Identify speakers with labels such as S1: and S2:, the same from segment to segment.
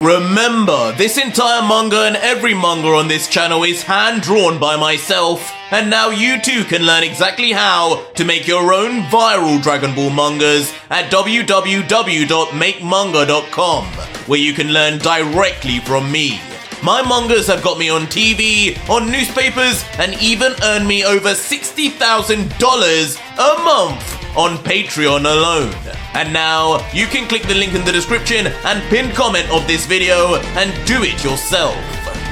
S1: Remember, this entire manga and every manga on this channel is hand-drawn by myself, and now you too can learn exactly how to make your own viral Dragon Ball mangas at www.makemanga.com, where you can learn directly from me. My mangas have got me on TV, on newspapers, and even earned me over $60,000 a month on Patreon alone. And now, you can click the link in the description and pinned comment of this video and do it yourself.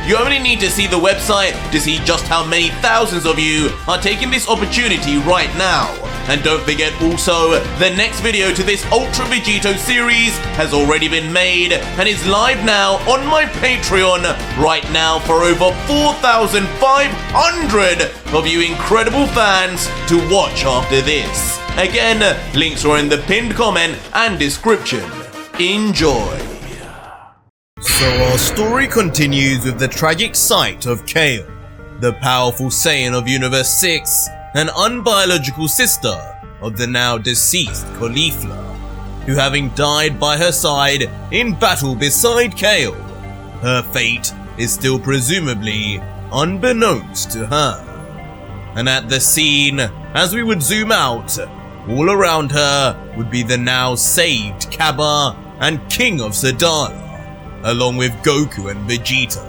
S1: You only need to see the website to see just how many thousands of you are taking this opportunity right now. And don't forget also, the next video to this Ultra Vegito series has already been made and is live now on my Patreon right now for over 4,500 of you incredible fans to watch after this. Again, links are in the pinned comment and description. Enjoy. So our story continues with the tragic sight of Kale, the powerful Saiyan of Universe 6, an unbiological sister of the now deceased Caulifla, who having died by her side in battle beside Kale, her fate is still presumably unbeknownst to her. And at the scene, as we would zoom out, all around her would be the now saved Kaba and King of Sadala, along with Goku and Vegeta,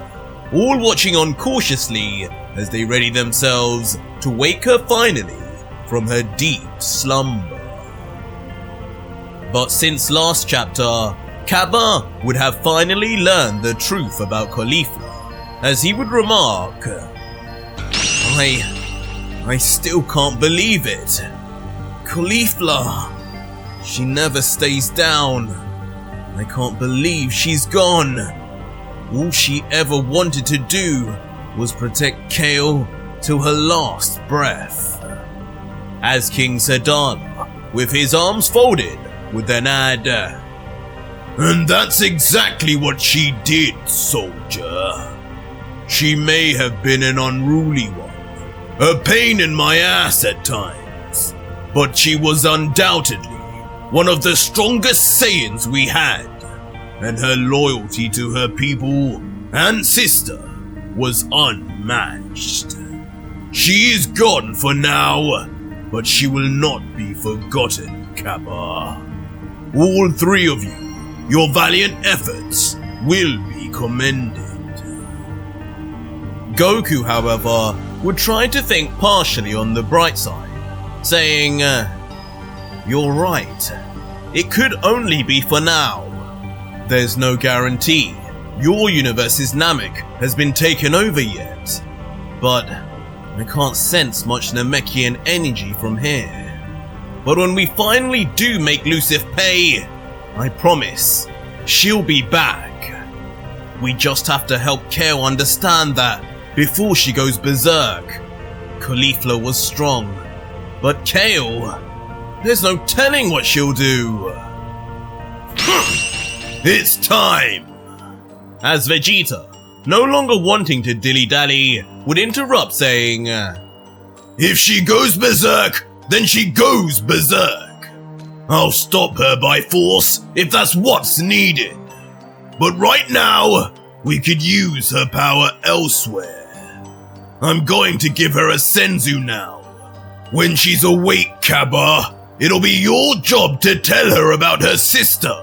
S1: all watching on cautiously as they ready themselves to wake her finally from her deep slumber. But since last chapter, Kaba would have finally learned the truth about Caulifla, as he would remark, I still can't believe it. Caulifla, she never stays down. I can't believe she's gone. All she ever wanted to do was protect Kale till her last breath. As King Sadala, with his arms folded, would then add, and that's exactly what she did, soldier. She may have been an unruly one, a pain in my ass at times, but she was undoubtedly one of the strongest Saiyans we had, and her loyalty to her people and sister was unmatched. She is gone for now, but she will not be forgotten, Kaba. All three of you, your valiant efforts will be commended. Goku, however, would try to think partially on the bright side, saying, you're right. It could only be for now. There's no guarantee your universe's Namek has been taken over yet, but I can't sense much Namekian energy from here. But when we finally do make Lucif pay, I promise she'll be back. We just have to help Kale understand that before she goes berserk. Caulifla was strong, but Kale, there's no telling what she'll do. It's time! As Vegeta, no longer wanting to dilly-dally, would interrupt saying, if she goes berserk, then she goes berserk. I'll stop her by force if that's what's needed. But right now, we could use her power elsewhere. I'm going to give her a senzu now. When she's awake, Kaba, it'll be your job to tell her about her sister.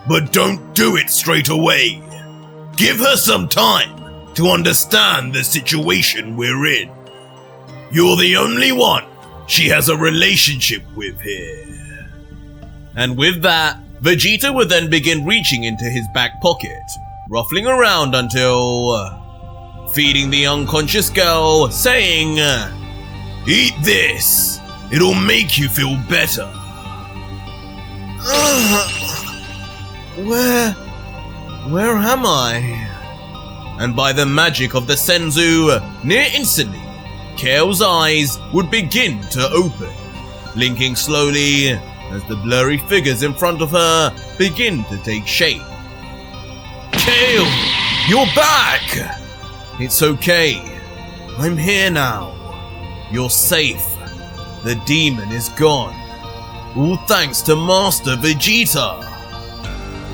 S1: But don't do it straight away. Give her some time to understand the situation we're in. You're the only one she has a relationship with here. And with that, Vegeta would then begin reaching into his back pocket, ruffling around until feeding the unconscious girl, saying, eat this, it'll make you feel better. Where am I? And by the magic of the senzu, near instantly, Kale's eyes would begin to open, blinking slowly as the blurry figures in front of her begin to take shape. Kale, you're back! It's okay. I'm here now. You're safe. The demon is gone. All thanks to Master Vegeta.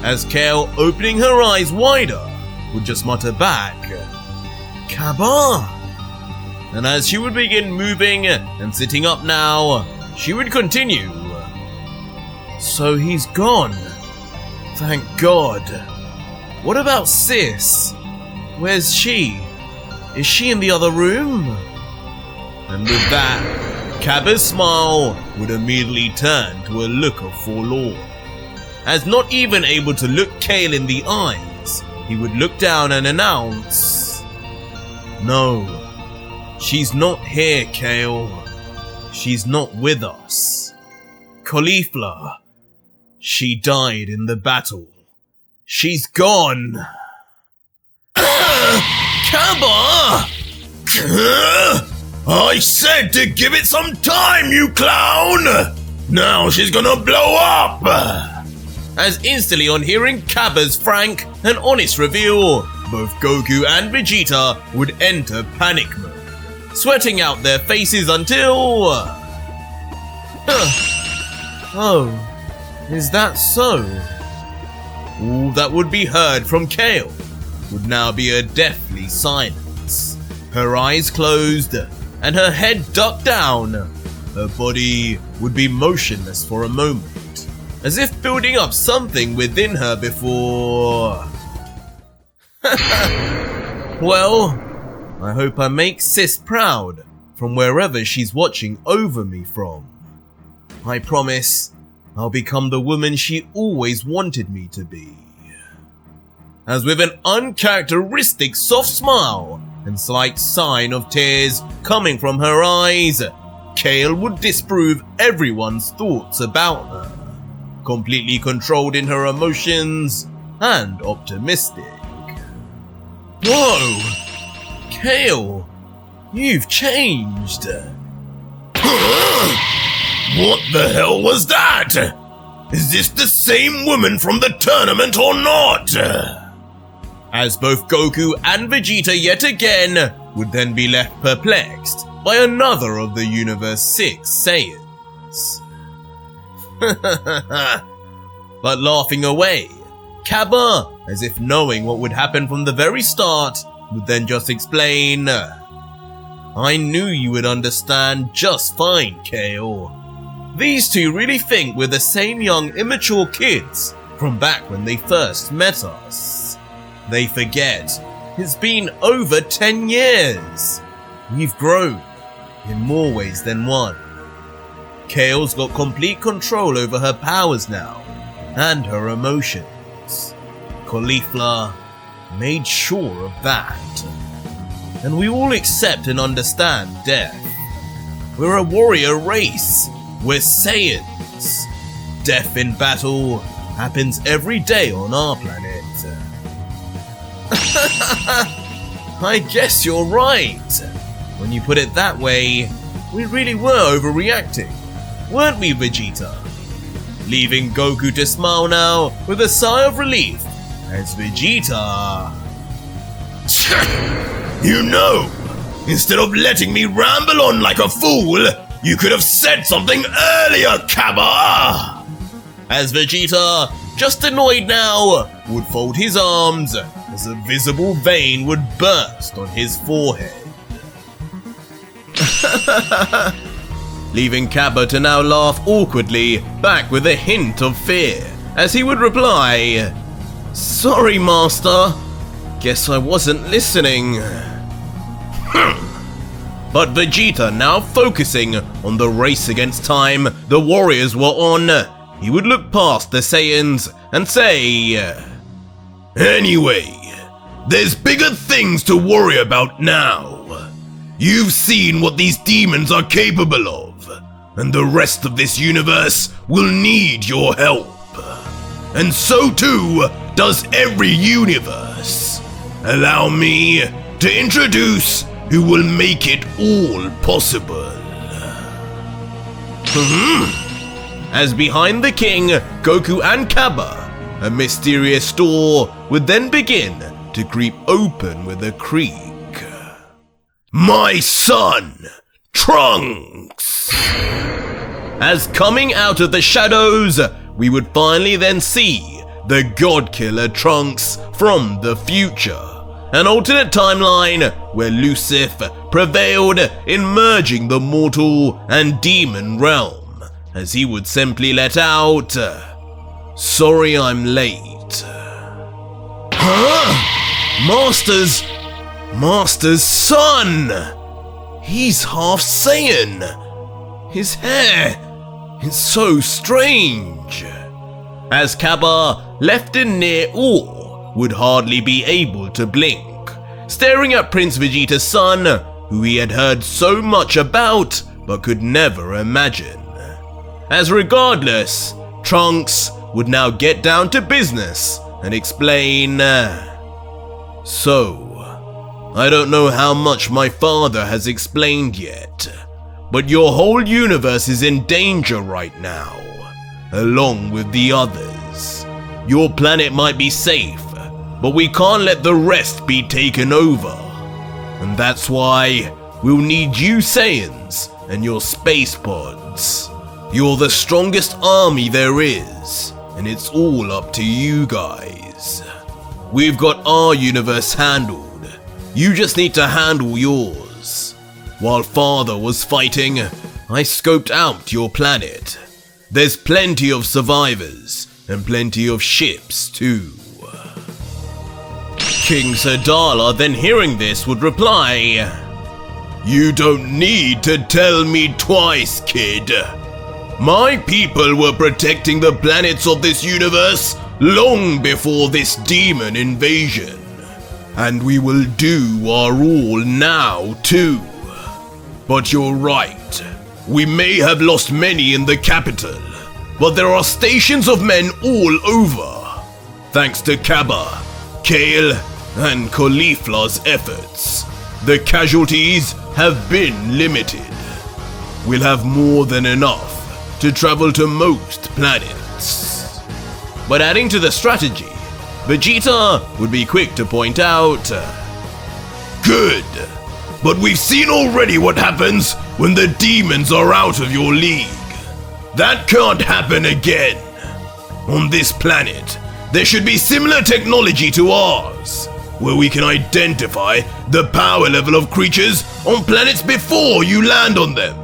S1: as Kale, opening her eyes wider, would just mutter back, "Kaba!" And as she would begin moving and sitting up now, she would continue, "So he's gone. Thank God. What about Sis? Where's she? Is she in the other room?" And with that, Kaba's smile would immediately turn to a look of forlorn. As not even able to look Kale in the eyes, he would look down and announce, "No, she's not here, Kale. She's not with us. Cauliflower, she died in the battle. She's gone."
S2: Kaba! I said to give it some time, you clown! Now she's gonna blow up!
S1: As instantly on hearing Kaba's frank and honest reveal, both Goku and Vegeta would enter panic mode, sweating out their faces until... Oh, is that so? All that would be heard from Kale would now be a deathly silence. Her eyes closed and her head ducked down. Her body would be motionless for a moment, as if building up something within her before... Well, I hope I make Sis proud from wherever she's watching over me from. I promise I'll become the woman she always wanted me to be. As with an uncharacteristic soft smile and slight sign of tears coming from her eyes, Kale would disprove everyone's thoughts about her, completely controlled in her emotions and optimistic. Whoa! Kale, you've changed.
S2: What the hell was that? Is this the same woman from the tournament or not?
S1: As both Goku and Vegeta yet again would then be left perplexed by another of the Universe 6 Saiyans. But laughing away, Kaba, as if knowing what would happen from the very start, would then just explain, "I knew you would understand just fine, Kale. These two really think we're the same young immature kids from back when they first met us. They forget it's been over 10 years. We've grown in more ways than one. Kale's got complete control over her powers now and her emotions. Cauliflower made sure of that. And we all accept and understand death. We're a warrior race. We're Saiyans. Death in battle happens every day on our planet." I guess you're right. When you put it that way, we really were overreacting, weren't we, Vegeta? Leaving Goku to smile now with a sigh of relief as Vegeta...
S2: You know, instead of letting me ramble on like a fool, you could have said something earlier, Kaba!
S1: As Vegeta, just annoyed now, would fold his arms as a visible vein would burst on his forehead. Leaving Kaba to now laugh awkwardly, back with a hint of fear, as he would reply, "Sorry, Master. Guess I wasn't listening." But Vegeta, now focusing on the race against time the warriors were on, he would look past the Saiyans and say,
S2: "Anyway, there's bigger things to worry about now. You've seen what these demons are capable of, and the rest of this universe will need your help. And so too does every universe. Allow me to introduce who will make it all possible."
S1: As behind the king, Goku and Kaba, a mysterious door would then begin to creep open with a creak.
S2: "My son, Trunks!"
S1: As coming out of the shadows, we would finally then see the God Killer Trunks from the future, an alternate timeline where Lucifer prevailed in merging the mortal and demon realm, as he would simply let out, "Sorry I'm late." Huh? Master's son! He's half Saiyan! His hair is so strange. As Cabba, left in near awe, would hardly be able to blink, staring at Prince Vegeta's son, who he had heard so much about but could never imagine. As regardless, Trunks would now get down to business and explain, "So, I don't know how much my father has explained yet, but your whole universe is in danger right now, along with the others. Your planet might be safe, but we can't let the rest be taken over. And that's why we'll need you Saiyans and your space pods. You're the strongest army there is, and it's all up to you guys. We've got our universe handled. You just need to handle yours. While Father was fighting, I scoped out your planet. There's plenty of survivors, and plenty of ships too." King Sadala, then hearing this, would reply, "You don't need to tell me twice, kid. My people were protecting the planets of this universe long before this demon invasion. And we will do our all now too. But you're right, we may have lost many in the capital, but there are stations of men all over. Thanks to Cabba, Kale, and Caulifla's efforts, the casualties have been limited. We'll have more than enough to travel to most planets." But adding to the strategy, Vegeta would be quick to point out,
S2: Good, but we've seen already what happens when the demons are out of your league. That can't happen again. On this planet, there should be similar technology to ours, where we can identify the power level of creatures on planets before you land on them.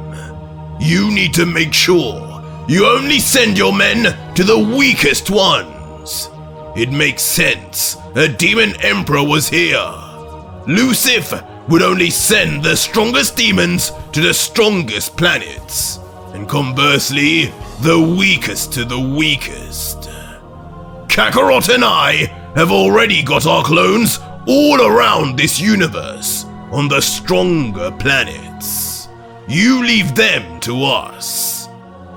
S2: You need to make sure you only send your men to the weakest ones. It makes sense. A demon emperor was here. Lucifer would only send the strongest demons to the strongest planets, and conversely, the weakest to the weakest. Kakarot and I have already got our clones all around this universe on the stronger planets. You leave them to us.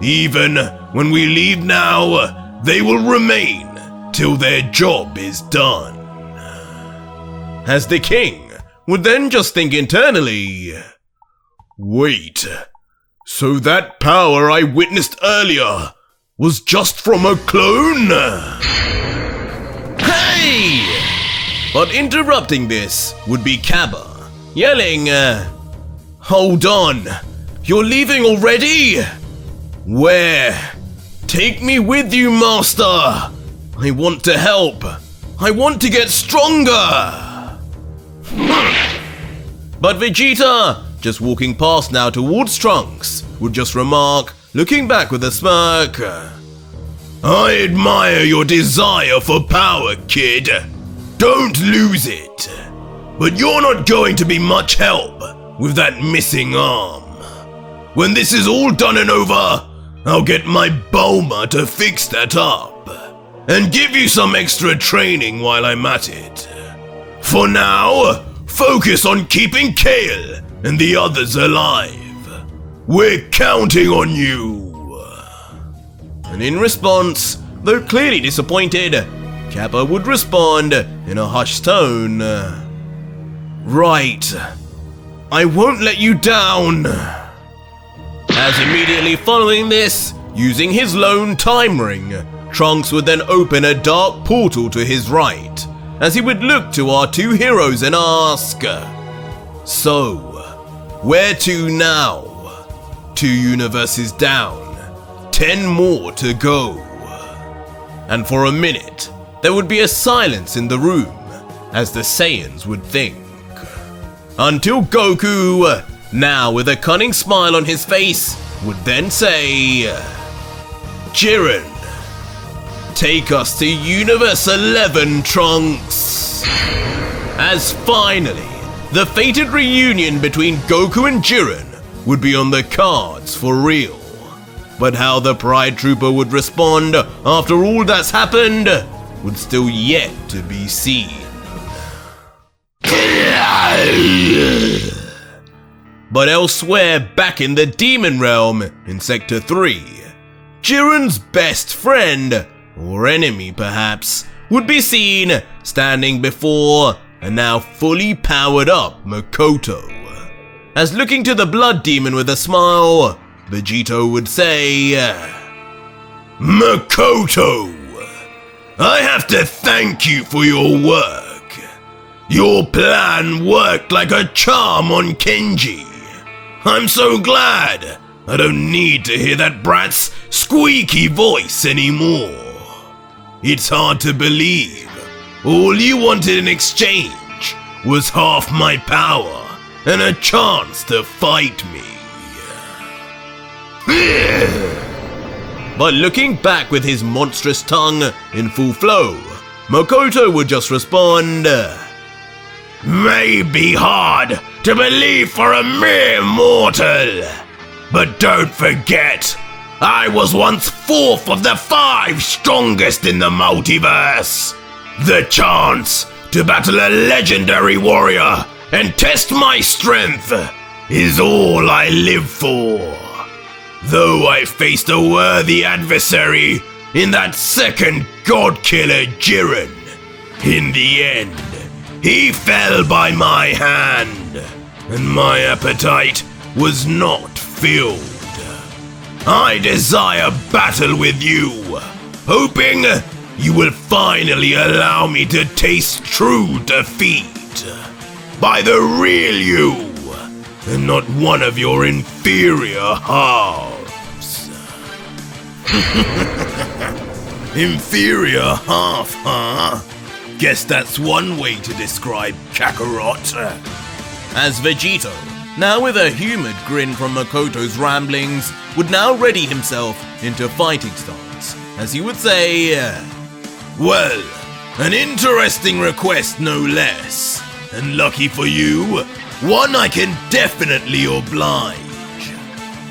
S2: Even when we leave now, they will remain till their job is done."
S1: As the king would then just think internally,
S2: "Wait, so that power I witnessed earlier was just from a clone?"
S1: "Hey!" But interrupting this would be Cabba, yelling, "Hold on, you're leaving already? Where? Take me with you, Master! I want to help! I want to get stronger!" But Vegeta, just walking past now towards Trunks, would just remark, looking back with a smirk,
S2: "I admire your desire for power, kid. Don't lose it. But you're not going to be much help with that missing arm. When this is all done and over, I'll get my Bulma to fix that up and give you some extra training while I'm at it. For now, focus on keeping Kale and the others alive. We're counting on you."
S1: And in response, though clearly disappointed, Kappa would respond in a hushed tone, "Right, I won't let you down." As immediately following this, using his lone time ring, Trunks would then open a dark portal to his right, as he would look to our two heroes and ask, "So, where to now? 2 universes down, 10 more to go." And for a minute, there would be a silence in the room, as the Saiyans would think. Until Goku, now with a cunning smile on his face, would then say, "Jiren, take us to Universe 11, Trunks." As finally, the fated reunion between Goku and Jiren would be on the cards for real. But how the Pride Trooper would respond after all that's happened would still yet to be seen. But elsewhere back in the Demon Realm in Sector 3, Jiren's best friend, or enemy perhaps, would be seen standing before a now fully powered up Makoto. As looking to the Blood Demon with a smile, Vegito would say,
S2: "Makoto, I have to thank you for your work. Your plan worked like a charm on Kenji. I'm so glad I don't need to hear that brat's squeaky voice anymore. It's hard to believe all you wanted in exchange was half my power and a chance to fight me."
S1: But looking back with his monstrous tongue in full flow, Makoto would just respond,
S2: "May be hard to believe for a mere mortal, but don't forget, I was once 4th of the 5 strongest in the multiverse. The chance to battle a legendary warrior and test my strength is all I live for. Though I faced a worthy adversary in that second god killer Jiren, in the end, he fell by my hand, and my appetite was not filled. I desire battle with you, hoping you will finally allow me to taste true defeat by the real you, and not one of your inferior halves." Inferior half, huh? Guess that's one way to describe Kakarot.
S1: as Vegito, now with a humoured grin from Makoto's ramblings, would now ready himself into fighting stance, as he would say,
S2: "Well, an interesting request no less, and lucky for you, one I can definitely oblige.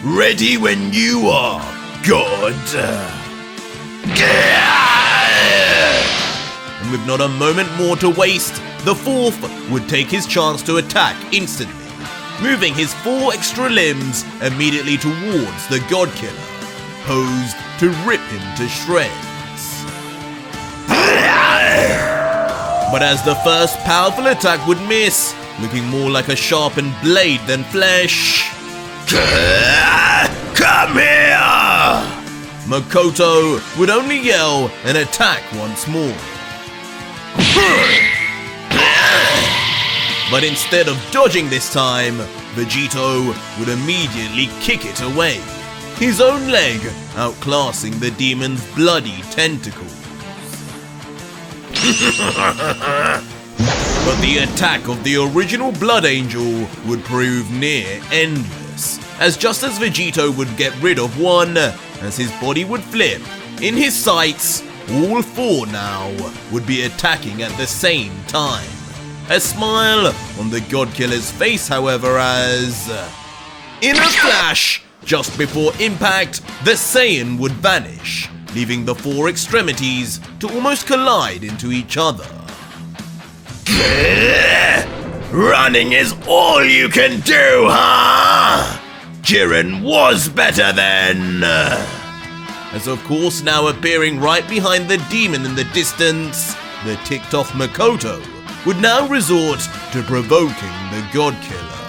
S2: Ready when you are, God."
S1: And with not a moment more to waste, the 4th would take his chance to attack instantly, moving his 4 extra limbs immediately towards the God Killer, posed to rip him to shreds. But as the first powerful attack would miss, looking more like a sharpened blade than flesh,
S2: "Come here!"
S1: Makoto would only yell and attack once more. But instead of dodging this time, Vegito would immediately kick it away, his own leg outclassing the demon's bloody tentacles. But the attack of the original Blood Angel would prove near endless, as just as Vegito would get rid of one, as his body would flip, in his sights, all 4 now would be attacking at the same time. A smile on the God Killer's face, however, as in a flash, just before impact, the Saiyan would vanish, leaving the 4 extremities to almost collide into each other.
S2: Running is all you can do, huh? Jiren was better then.
S1: As of course now appearing right behind the demon in the distance, the ticked off Makoto would now resort to provoking the God Killer.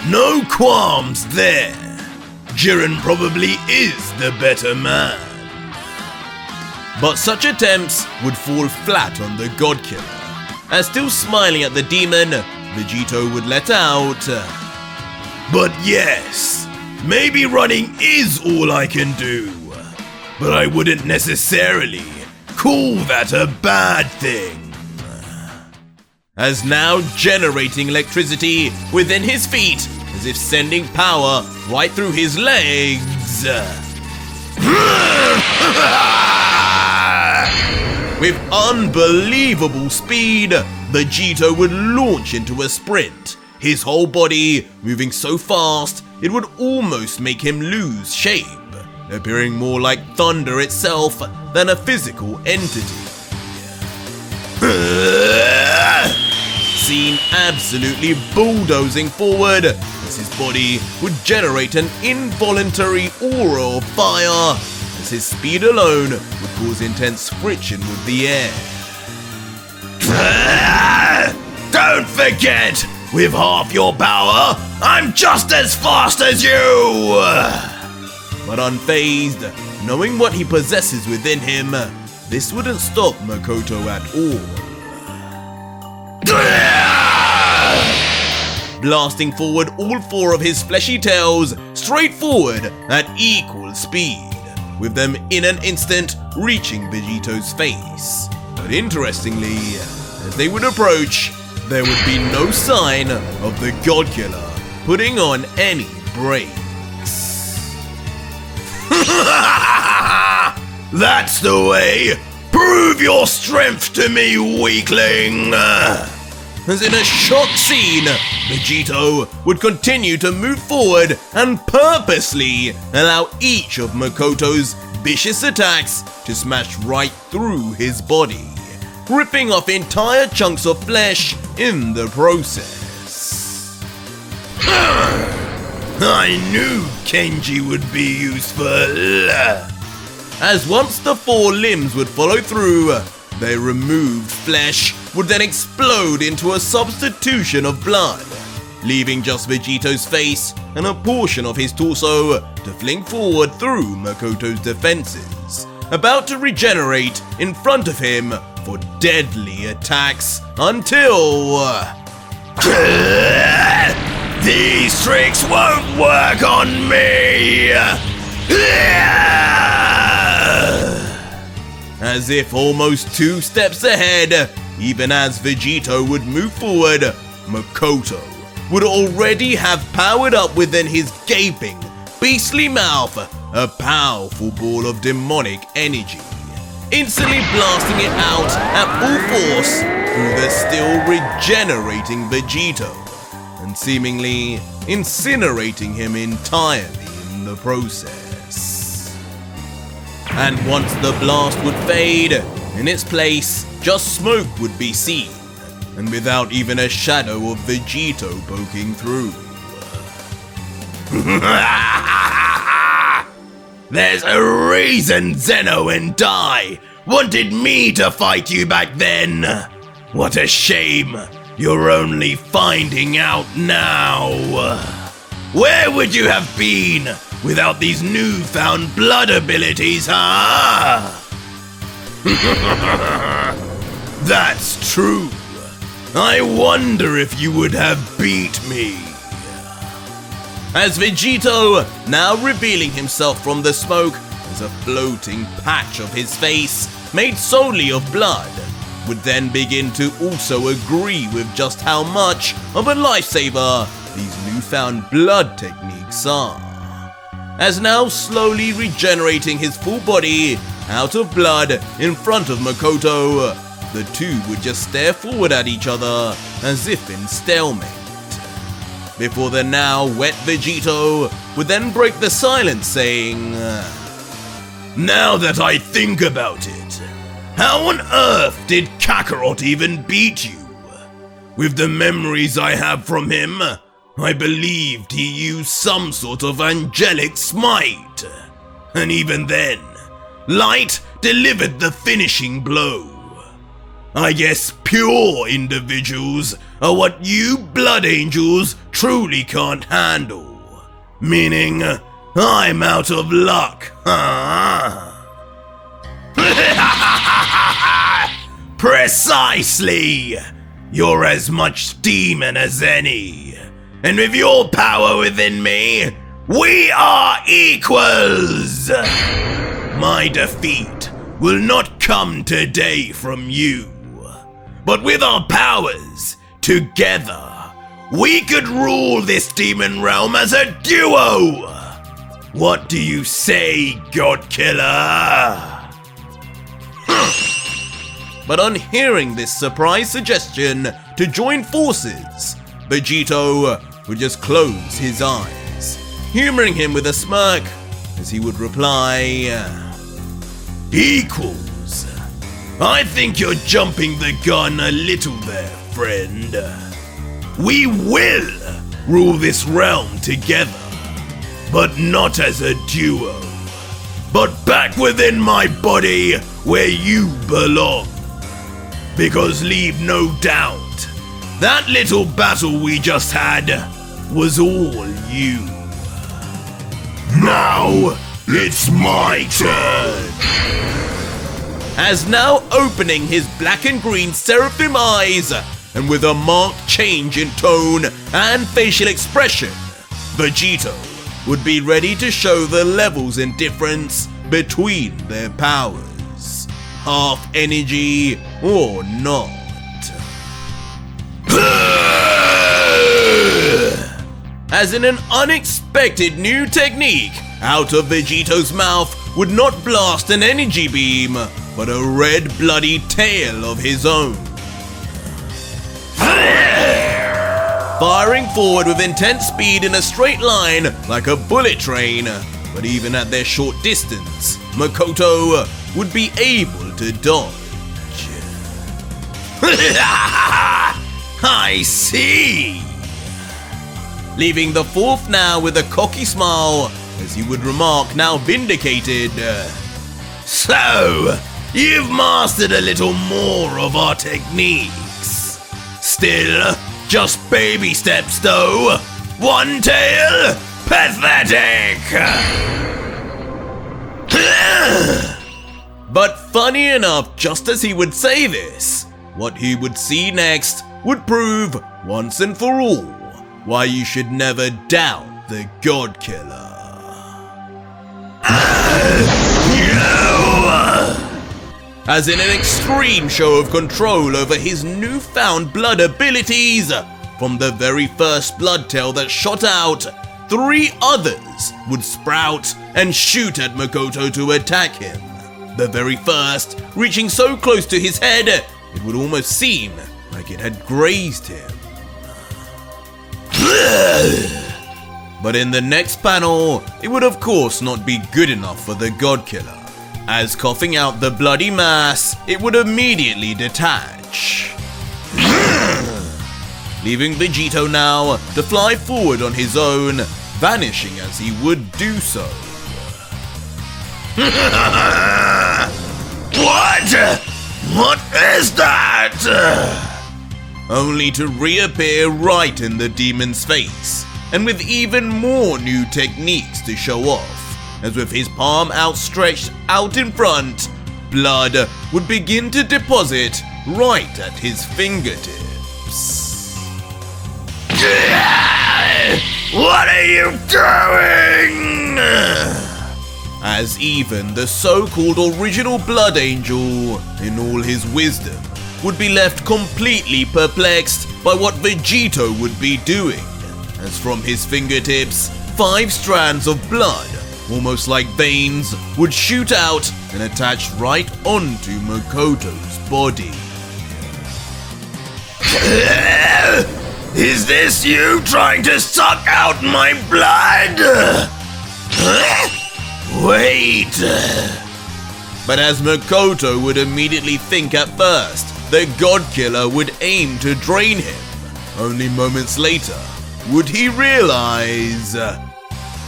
S2: No qualms there. Jiren probably is the better man.
S1: But such attempts would fall flat on the God Killer, as still smiling at the demon, Vegito would let out,
S2: "But yes, maybe running is all I can do. but I wouldn't necessarily call that a bad thing.
S1: As now generating electricity within his feet, as if sending power right through his legs. With unbelievable speed, Vegito would launch into a sprint, his whole body moving so fast it would almost make him lose shape, appearing more like thunder itself than a physical entity. Seen absolutely bulldozing forward, as his body would generate an involuntary aura of fire, as his speed alone would cause intense friction with the air.
S2: Don't forget, with half your power, I'm just as fast as you!
S1: But unfazed, knowing what he possesses within him, this wouldn't stop Makoto at all. Blasting forward all four of his fleshy tails straight forward at equal speed, with them in an instant reaching Vegito's face. But interestingly, as they would approach, there would be no sign of the God Killer putting on any brakes.
S2: That's the way! Prove your strength to me, weakling!
S1: As in a shock scene, Vegito would continue to move forward and purposely allow each of Makoto's vicious attacks to smash right through his body, ripping off entire chunks of flesh in the process.
S2: I knew Kenji would be useful.
S1: As once the four limbs would follow through, their removed flesh would then explode into a substitution of blood, leaving just Vegito's face and a portion of his torso to fling forward through Makoto's defenses, about to regenerate in front of him for deadly attacks until...
S2: These tricks won't work on me!
S1: As if almost 2 steps ahead, even as Vegito would move forward, Makoto would already have powered up within his gaping, beastly mouth a powerful ball of demonic energy, instantly blasting it out at full force through the still regenerating Vegito, and seemingly incinerating him entirely in the process. And once the blast would fade, in its place, just smoke would be seen, and without even a shadow of Vegito poking through.
S2: There's a reason Zeno and Dai wanted me to fight you back then. What a shame you're only finding out now. Where would you have been without these newfound blood abilities, huh? That's true. I wonder if you would have beat me.
S1: As Vegito, now revealing himself from the smoke as a floating patch of his face made solely of blood, would then begin to also agree with just how much of a lifesaver these newfound blood techniques are. As now slowly regenerating his full body out of blood in front of Makoto, the two would just stare forward at each other as if in stalemate, before the now wet Vegito would then break the silence saying,
S2: Now that I think about it, how on earth did Kakarot even beat you? With the memories I have from him, I believed he used some sort of angelic smite. And even then, Light delivered the finishing blow. I guess pure individuals are what you Blood Angels truly can't handle. Meaning, I'm out of luck, huh? Precisely! You're as much demon as any. And with your power within me, we are equals! My defeat will not come today from you, but with our powers, together, we could rule this demon realm as a duo! What do you say, God Killer?
S1: But on hearing this surprise suggestion to join forces, Vegito would just close his eyes, humoring him with a smirk as he would reply,
S2: Equals. I think you're jumping the gun a little there, friend. We will rule this realm together, but not as a duo, but back within my body where you belong. Because leave no doubt, that little battle we just had was all you. Now, it's my turn.
S1: As now opening his black and green seraphim eyes, and with a marked change in tone and facial expression, Vegito would be ready to show the levels in difference between their powers, half energy or not. As in an unexpected new technique, out of Vegito's mouth would not blast an energy beam, but a red bloody tail of his own. Firing forward with intense speed in a straight line like a bullet train, but even at their short distance, Makoto would be able to dodge.
S2: I see!
S1: Leaving the fourth now with a cocky smile, as he would remark, now vindicated.
S2: So, you've mastered a little more of our techniques. Still, just baby steps though. One tail? Pathetic!
S1: But funny enough, just as he would say this, what he would see next would prove, once and for all, why you should never doubt the God Killer. As in an extreme show of control over his newfound blood abilities, from the very first blood tail that shot out, 3 others would sprout and shoot at Makoto to attack him. The very first reaching so close to his head, it would almost seem like it had grazed him. But in the next panel, it would of course not be good enough for the God Killer, as coughing out the bloody mass, it would immediately detach. Leaving Vegito now to fly forward on his own, vanishing as he would do so.
S2: What? What is that?
S1: Only to reappear right in the demon's face, and with even more new techniques to show off, as with his palm outstretched out in front, blood would begin to deposit right at his fingertips.
S2: What are you doing?
S1: As even the so-called original Blood Angel, in all his wisdom, would be left completely perplexed by what Vegito would be doing, as from his fingertips, 5 strands of blood, almost like veins, would shoot out and attach right onto Makoto's body.
S2: Is this you trying to suck out my blood? Wait!
S1: But as Makoto would immediately think at first, the God Killer would aim to drain him. Only moments later, would he realize...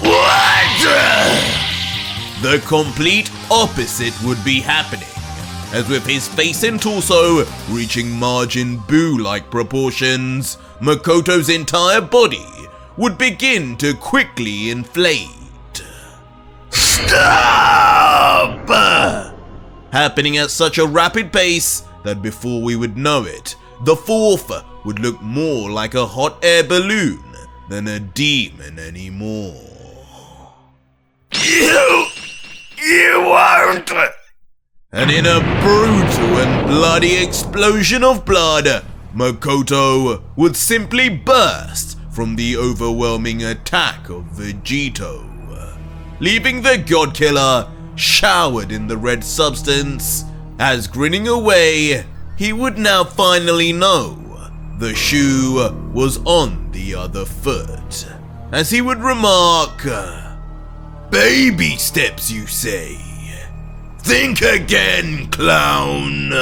S2: What?
S1: The complete opposite would be happening, as with his face and torso reaching Majin Buu-like proportions, Makoto's entire body would begin to quickly inflate.
S2: Stop!
S1: Happening at such a rapid pace that before we would know it, the fourth would look more like a hot air balloon than a demon anymore.
S2: You are
S1: And in a brutal and bloody explosion of blood, Makoto would simply burst from the overwhelming attack of Vegito, leaving the God Killer showered in the red substance, as grinning away, he would now finally know the shoe was on the other foot, as he would remark,
S2: "Baby steps, you say? Think again, clown."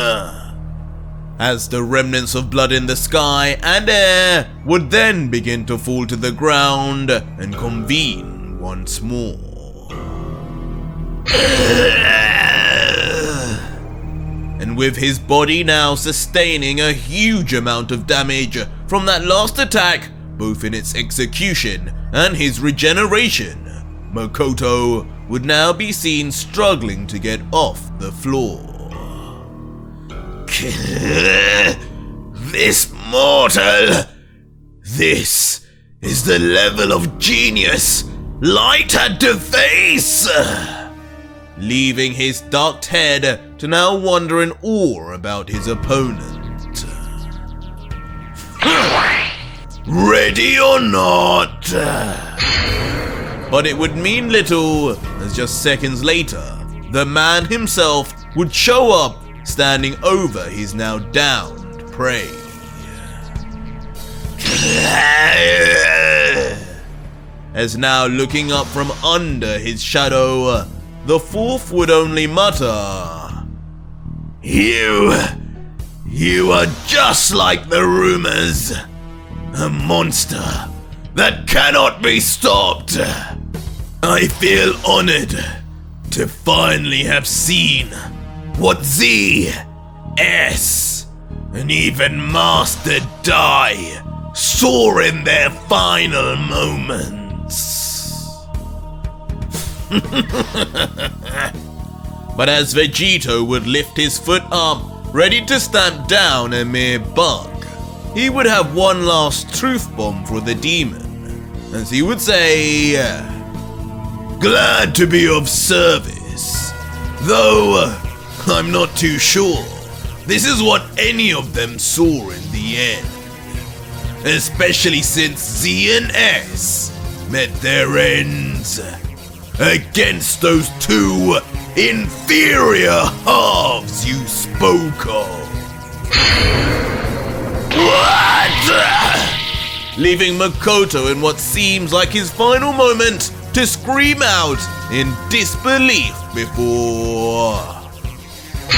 S1: As the remnants of blood in the sky and air would then begin to fall to the ground and convene once more. And with his body now sustaining a huge amount of damage from that last attack, both in its execution and his regeneration, Makoto would now be seen struggling to get off the floor.
S2: This mortal! This is the level of genius Light had to face!
S1: Leaving his ducked head to now wonder in awe about his opponent.
S2: Ready or not?
S1: But it would mean little, as just seconds later, the man himself would show up standing over his now downed prey. As now looking up from under his shadow, the fourth would only mutter,
S2: You are just like the rumors. A monster that cannot be stopped. I feel honored to finally have seen what Z, S, and even Master Dai saw in their final moments.
S1: But as Vegito would lift his foot up, ready to stamp down a mere bug, he would have one last truth bomb for the demon, as he would say,
S2: Glad to be of service, though I'm not too sure this is what any of them saw in the end, especially since Z and S met their ends against those two inferior halves you spoke of. What?
S1: Leaving Makoto in what seems like his final moment to scream out in disbelief before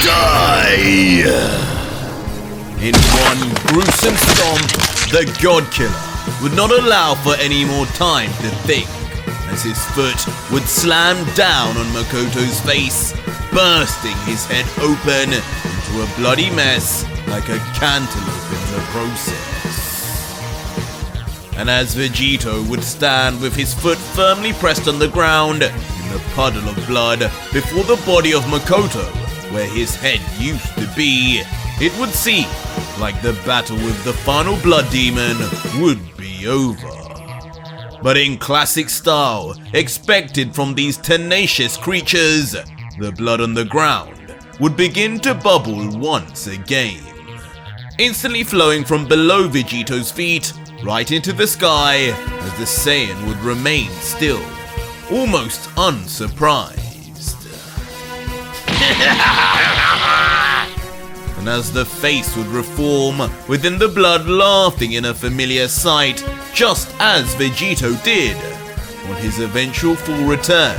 S2: Die!
S1: In one gruesome stomp, the God Killer would not allow for any more time to think, as his foot would slam down on Makoto's face, bursting his head open into a bloody mess like a cantaloupe in the process. And as Vegito would stand with his foot firmly pressed on the ground in the puddle of blood before the body of Makoto, where his head used to be, it would seem like the battle with the final blood demon would be over. But in classic style, expected from these tenacious creatures, the blood on the ground would begin to bubble once again, instantly flowing from below Vegito's feet right into the sky, as the Saiyan would remain still, almost unsurprised. And as the face would reform within the blood, laughing in a familiar sight, just as Vegito did on his eventual full return,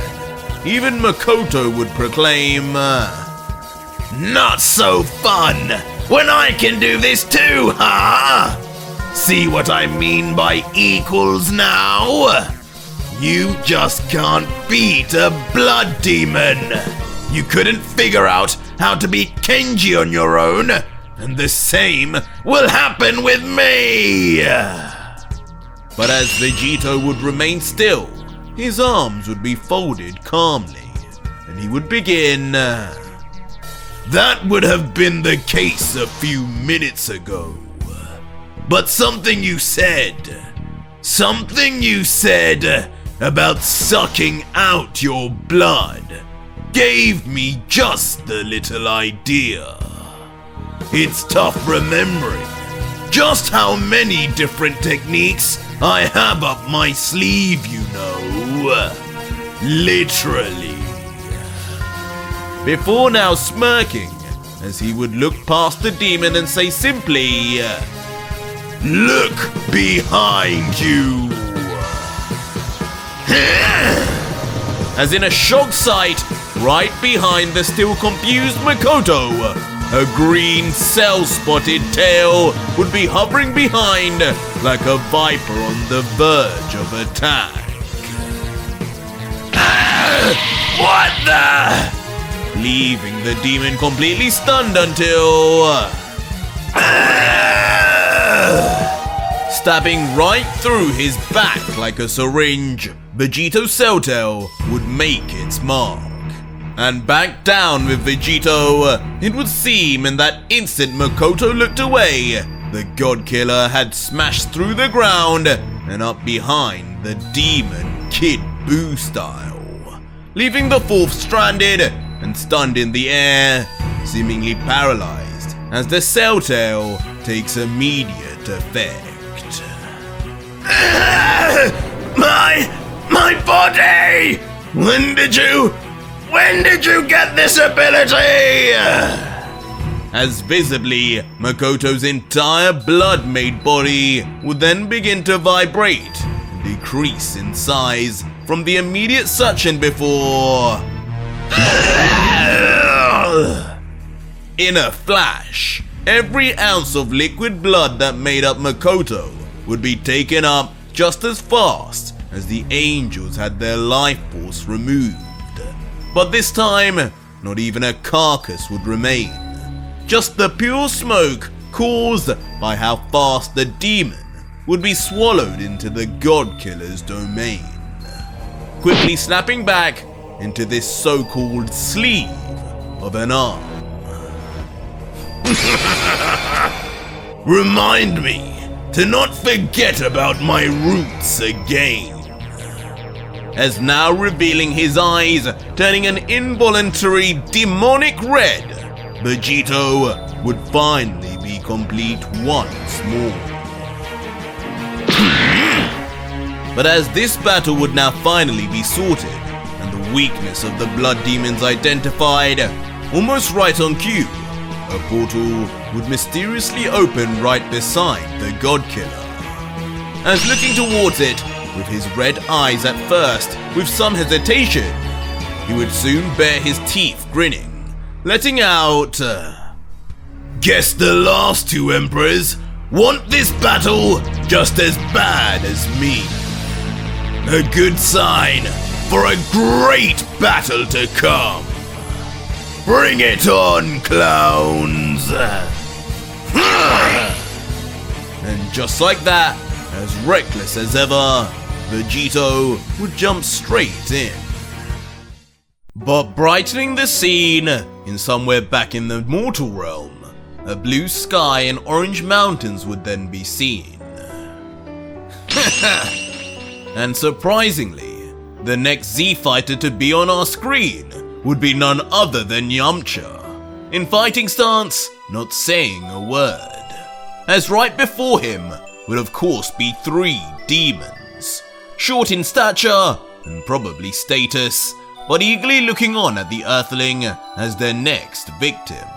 S1: even Makoto would proclaim,
S2: Not so fun when I can do this too, huh? See what I mean by equals now? You just can't beat a blood demon. You couldn't figure out how to beat Kenji on your own, and the same will happen with me!
S1: But as Vegito would remain still, his arms would be folded calmly, and he would begin,
S2: That would have been the case a few minutes ago. But something you said about sucking out your blood gave me just the little idea. It's tough remembering just how many different techniques I have up my sleeve, you know. Literally.
S1: Before now smirking, as he would look past the demon and say simply,
S2: Look behind you.
S1: as in a shocked sight, right behind the still confused Makoto, a green cell-spotted tail would be hovering behind like a viper on the verge of attack.
S2: What the?
S1: Leaving the demon completely stunned until... stabbing right through his back like a syringe, Vegito's cell tail would make its mark. And back down with Vegito, it would seem in that instant Makoto looked away, the God Killer had smashed through the ground and up behind the demon Kid Buu style, leaving the fourth stranded and stunned in the air, seemingly paralyzed as the cell tail takes immediate effect.
S2: My body! When did you get this ability?
S1: As visibly, Makoto's entire blood-made body would then begin to vibrate and decrease in size from the immediate suction before... In a flash, every ounce of liquid blood that made up Makoto would be taken up just as fast as the angels had their life force removed. But this time, not even a carcass would remain. Just the pure smoke caused by how fast the demon would be swallowed into the God Killer's domain, quickly snapping back into this so-called sleeve of an arm.
S2: Remind me to not forget about my roots again.
S1: As now revealing his eyes, turning an involuntary demonic red, Vegito would finally be complete once more. But as this battle would now finally be sorted, and the weakness of the blood demons identified, almost right on cue, a portal would mysteriously open right beside the God Killer. As looking towards it, with his red eyes at first with some hesitation, he would soon bare his teeth grinning, letting out...
S2: Guess the last two emperors want this battle just as bad as me. A good sign for a great battle to come. Bring it on, clowns!
S1: And just like that, as reckless as ever, Vegito would jump straight in. But brightening the scene, in somewhere back in the mortal realm, a blue sky and orange mountains would then be seen. And surprisingly, the next Z-fighter to be on our screen would be none other than Yamcha, in fighting stance, not saying a word. As right before him would of course be three demons, short in stature and probably status, but eagerly looking on at the Earthling as their next victim.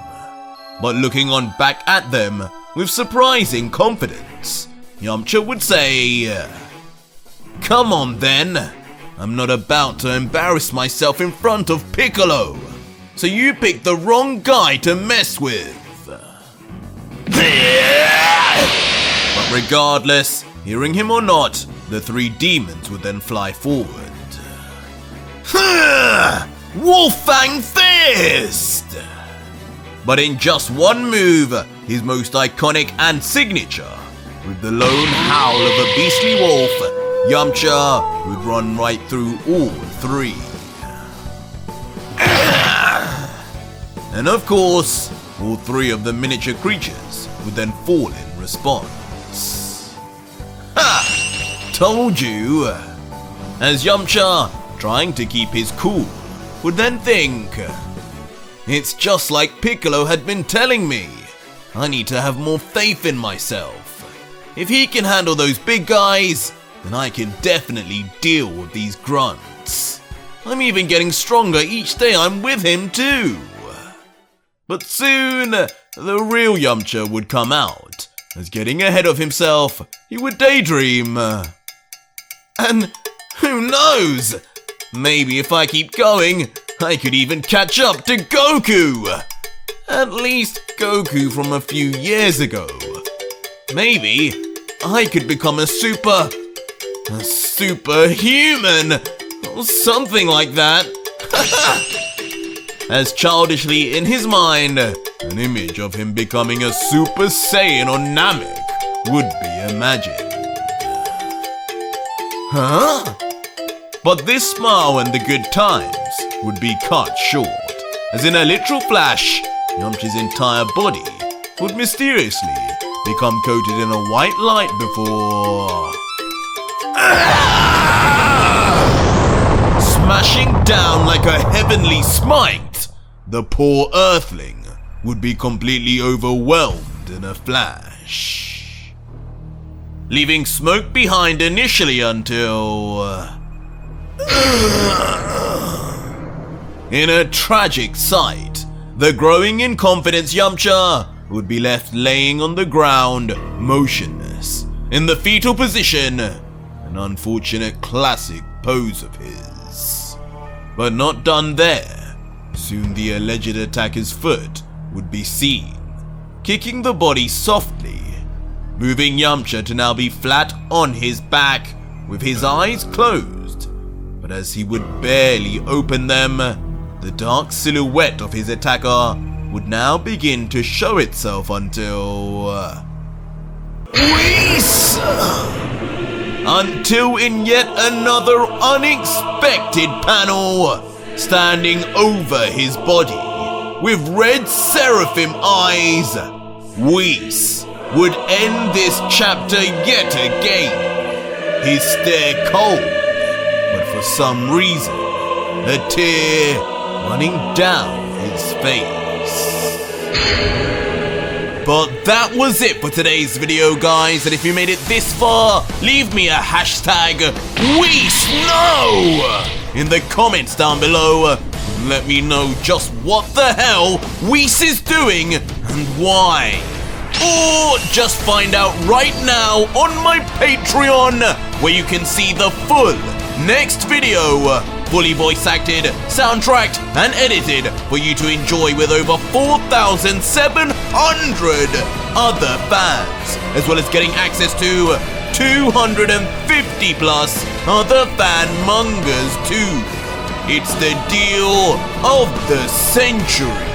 S1: But looking on back at them with surprising confidence, Yamcha would say, "Come on then, I'm not about to embarrass myself in front of Piccolo, so you picked the wrong guy to mess with." But regardless, hearing him or not, the three demons would then fly forward. Wolf-Fang Fist! But in just one move, his most iconic and signature, with the lone howl of a beastly wolf, Yamcha would run right through all three. And of course, all three of the miniature creatures would then fall in response. Ha! Told you! As Yamcha, trying to keep his cool, would then think, it's just like Piccolo had been telling me. I need to have more faith in myself. If he can handle those big guys, then I can definitely deal with these grunts. I'm even getting stronger each day I'm with him too. But soon, the real Yamcha would come out, as getting ahead of himself, he would daydream. And who knows? Maybe if I keep going, I could even catch up to Goku! At least Goku from a few years ago. Maybe I could become a superhuman, or something like that. As childishly in his mind, an image of him becoming a Super Saiyan or Namek would be imagined. Huh? But this smile and the good times would be cut short, as in a literal flash, Yamcha's entire body would mysteriously become coated in a white light before smashing down like a heavenly smite. The poor earthling would be completely overwhelmed in a flash, leaving smoke behind initially until in a tragic sight, the growing in confidence Yamcha would be left laying on the ground, motionless, in the fetal position, an unfortunate classic pose of his. But not done there. Soon the alleged attacker's foot would be seen, kicking the body softly, moving Yamcha to now be flat on his back, with his eyes closed. But as he would barely open them, the dark silhouette of his attacker would now begin to show itself until Whis! Until in yet another unexpected panel, standing over his body, with red seraphim eyes, Whis would end this chapter yet again. His stare cold, but for some reason, a tear running down his face. But that was it for today's video, guys, and if you made it this far, leave me a hashtag WHISNO in the comments down below. Let me know just what the hell Whis is doing and why. Or just find out right now on my Patreon, where you can see the full next video, fully voice acted, soundtracked, and edited for you to enjoy with over 4,700 other fans, as well as getting access to 250 plus other fan mangas too. It's the deal of the century.